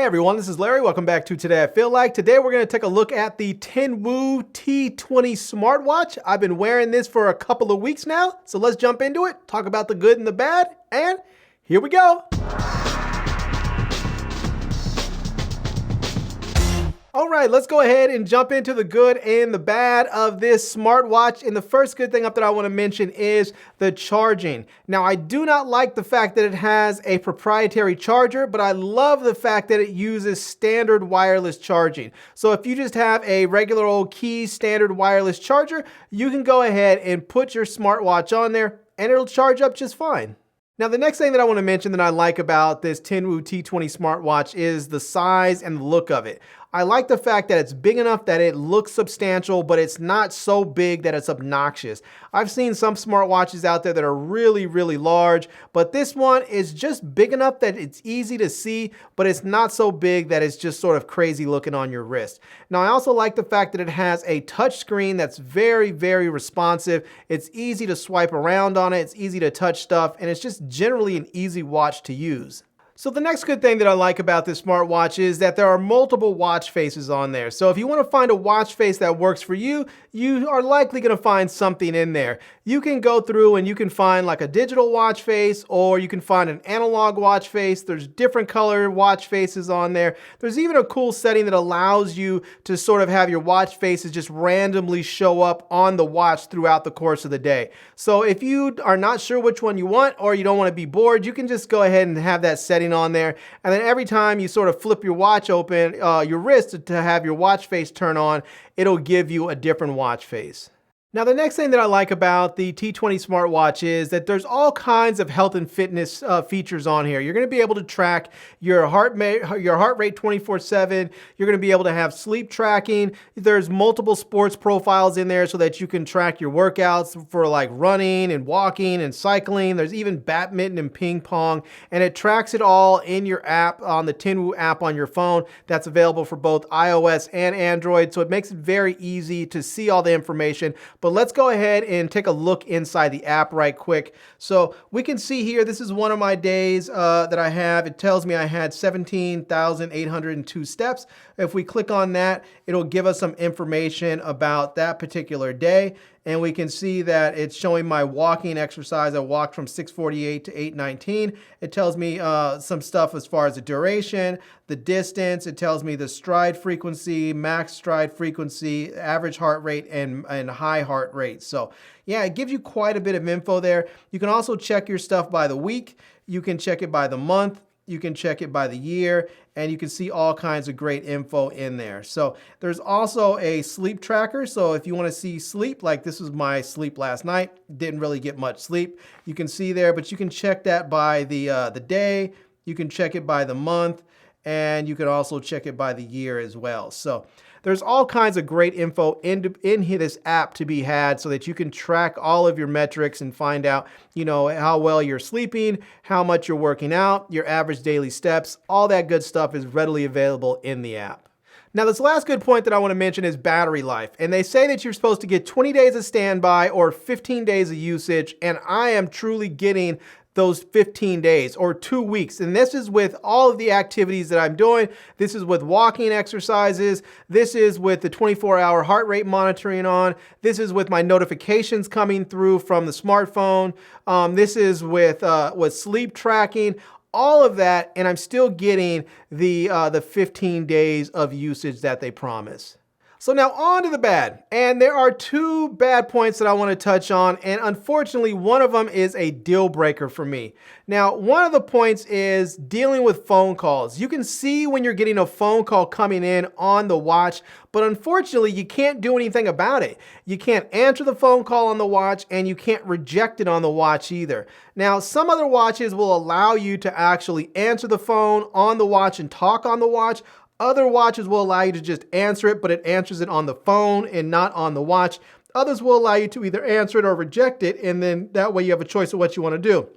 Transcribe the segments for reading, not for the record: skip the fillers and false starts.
Hey everyone, this is Larry. Welcome back to Today I Feel Like. Today we're going to take a look at the TINWOO T20 Smartwatch. I've been wearing this for a couple of weeks now, so let's jump into it, talk about the good and the bad, and here we go. All right, let's go ahead and jump into the good and the bad of this smartwatch. And the first good thing up that I want to mention is the charging. Now, I do not like the fact that it has a proprietary charger, but I love the fact that it uses standard wireless charging. So if you just have a regular old key standard wireless charger, you can go ahead and put your smartwatch on there and it'll charge up just fine. Now, the next thing that I want to mention that I like about this TINWOO T20 smartwatch is the size and the look of it. I like the fact that it's big enough that it looks substantial, but it's not so big that it's obnoxious. I've seen some smartwatches out there that are really, really large, but this one is just big enough that it's easy to see, but it's not so big that it's just sort of crazy looking on your wrist. Now, I also like the fact that it has a touch screen that's very, very responsive. It's easy to swipe around on it, it's easy to touch stuff, and it's just generally an easy watch to use. So the next good thing that I like about this smartwatch is that there are multiple watch faces on there. So if you want to find a watch face that works for you, you are likely going to find something in there. You can go through and you can find like a digital watch face, or you can find an analog watch face. There's different color watch faces on there. There's even a cool setting that allows you to sort of have your watch faces just randomly show up on the watch throughout the course of the day. So if you are not sure which one you want, or you don't want to be bored, you can just go ahead and have that setting on there, and then every time you sort of flip your watch open, your wrist to have your watch face turn on, it'll give you a different watch face. Now, the next thing that I like about the T20 smartwatch is that there's all kinds of health and fitness features on here. You're going to be able to track your heart rate 24/7. You're going to be able to have sleep tracking. There's multiple sports profiles in there so that you can track your workouts for like running and walking and cycling. There's even badminton and ping pong, and it tracks it all in your app, on the TINWOO app on your phone. That's available for both iOS and Android, so it makes it very easy to see all the information. But let's go ahead and take a look inside the app right quick. So we can see here, this is one of my days that I have. It tells me I had 17,802 steps. If we click on that, it'll give us some information about that particular day. And we can see that it's showing my walking exercise. I walked from 6:48 to 8:19. It tells me some stuff as far as the duration, the distance. It tells me the stride frequency, max stride frequency, average heart rate, and high heart rate. So yeah, it gives you quite a bit of info there. You can also check your stuff by the week. You can check it by the month. You can check it by the year, and you can see all kinds of great info in there. So there's also a sleep tracker. So if you want to see sleep, like this was my sleep last night, didn't really get much sleep. You can see there, but you can check that by the day. You can check it by the month, and you can also check it by the year as well. So there's all kinds of great info in this app to be had so that you can track all of your metrics and find out, you know, how well you're sleeping, how much you're working out, your average daily steps. All that good stuff is readily available in the app. Now, this last good point that I want to mention is battery life. And they say that you're supposed to get 20 days of standby or 15 days of usage, and I am truly getting those 15 days or 2 weeks. And this is with all of the activities that I'm doing. This is with walking exercises. This is with the 24-hour heart rate monitoring on. This is with my notifications coming through from the smartphone. This is with sleep tracking, all of that. And I'm still getting the 15 days of usage that they promise. So now on to the bad, and there are two bad points that I want to touch on, and unfortunately one of them is a deal breaker for me. Now, one of the points is dealing with phone calls. You can see when you're getting a phone call coming in on the watch, but unfortunately you can't do anything about it. You can't answer the phone call on the watch, and you can't reject it on the watch either. Now, some other watches will allow you to actually answer the phone on the watch and talk on the watch. Other watches will allow you to just answer it, but it answers it on the phone and not on the watch. Others will allow you to either answer it or reject it, and then that way you have a choice of what you want to do.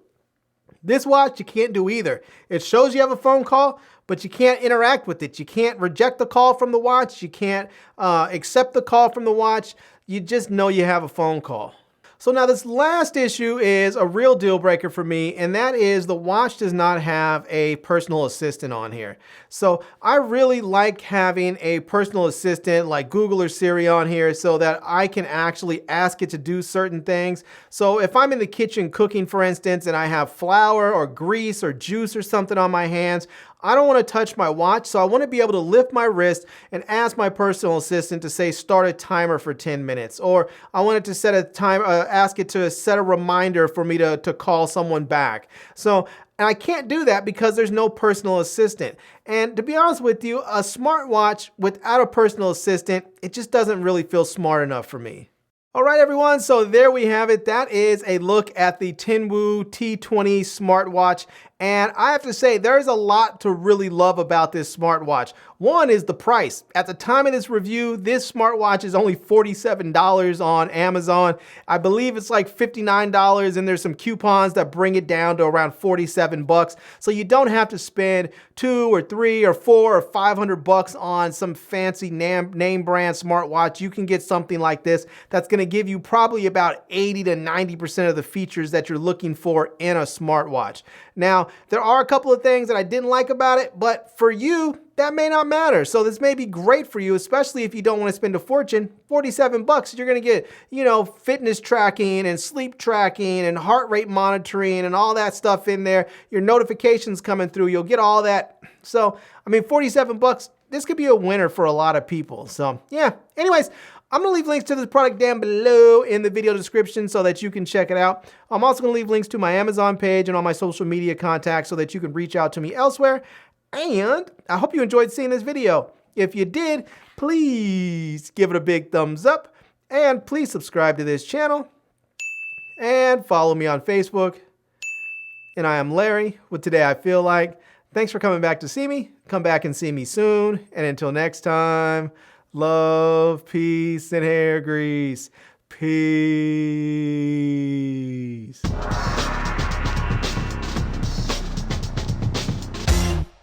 This watch, you can't do either. It shows you have a phone call, but you can't interact with it. You can't reject the call from the watch. You can't accept the call from the watch. You just know you have a phone call. So now this last issue is a real deal breaker for me, and that is the watch does not have a personal assistant on here. So I really like having a personal assistant like Google or Siri on here so that I can actually ask it to do certain things. So if I'm in the kitchen cooking, for instance, and I have flour or grease or juice or something on my hands, I don't want to touch my watch, so I want to be able to lift my wrist and ask my personal assistant to say start a timer for 10 minutes, or I want it to set a time, ask it to set a reminder for me to call someone back. And I can't do that because there's no personal assistant. And to be honest with you, a smartwatch without a personal assistant, it just doesn't really feel smart enough for me. All right, everyone, so there we have it. That is a look at the TINWOO T20 Smartwatch. And I have to say, there's a lot to really love about this smartwatch. One is the price. At the time of this review, this smartwatch is only $47 on Amazon. I believe it's like $59, and there's some coupons that bring it down to around 47 bucks. So you don't have to spend $2 or $3 or $4 or $500 on some fancy name brand smartwatch. You can get something like this that's going to give you probably about 80 to 90% of the features that you're looking for in a smartwatch. Now, there are a couple of things that I didn't like about it, but for you, that may not matter. So this may be great for you, especially if you don't want to spend a fortune. 47 bucks, you're going to get, fitness tracking and sleep tracking and heart rate monitoring and all that stuff in there. Your notifications coming through, you'll get all that. So, 47 bucks, this could be a winner for a lot of people. So, yeah. Anyways, I'm going to leave links to this product down below in the video description so that you can check it out. I'm also going to leave links to my Amazon page and all my social media contacts so that you can reach out to me elsewhere. And I hope you enjoyed seeing this video. If you did, please give it a big thumbs up and please subscribe to this channel and follow me on Facebook. And I am Larry with Today I Feel Like. Thanks for coming back to see me. Come back and see me soon. And until next time, love, peace, and hair grease. Peace.